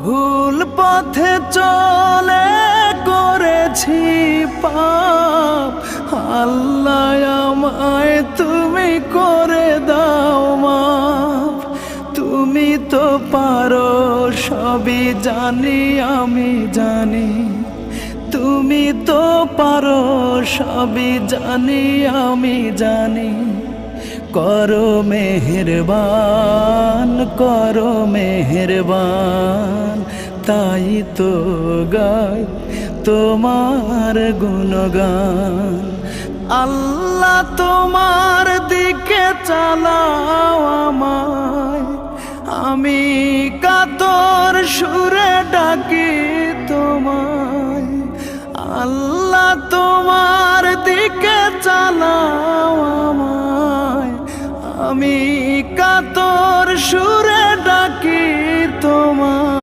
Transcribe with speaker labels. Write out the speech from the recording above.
Speaker 1: ভুল পথে চলে করেছি পাপ, আল্লাহ আমায় তুমি করে দাও মাফ। তুমি তো পারো সবই জানি আমি জানি, তুমি তো পারো সবই জানি আমি জানি। করো মেহেরবান, করো মেহেরবান, তাই তো গাই তোমার গুণগান। আল্লাহ তোমার দিকে চালাও আমায়, আমি কাতর সুরে ডাকি তোমায়। আল্লাহ তোমার দিকে চালাও আমায়, আমি কাতর সুরে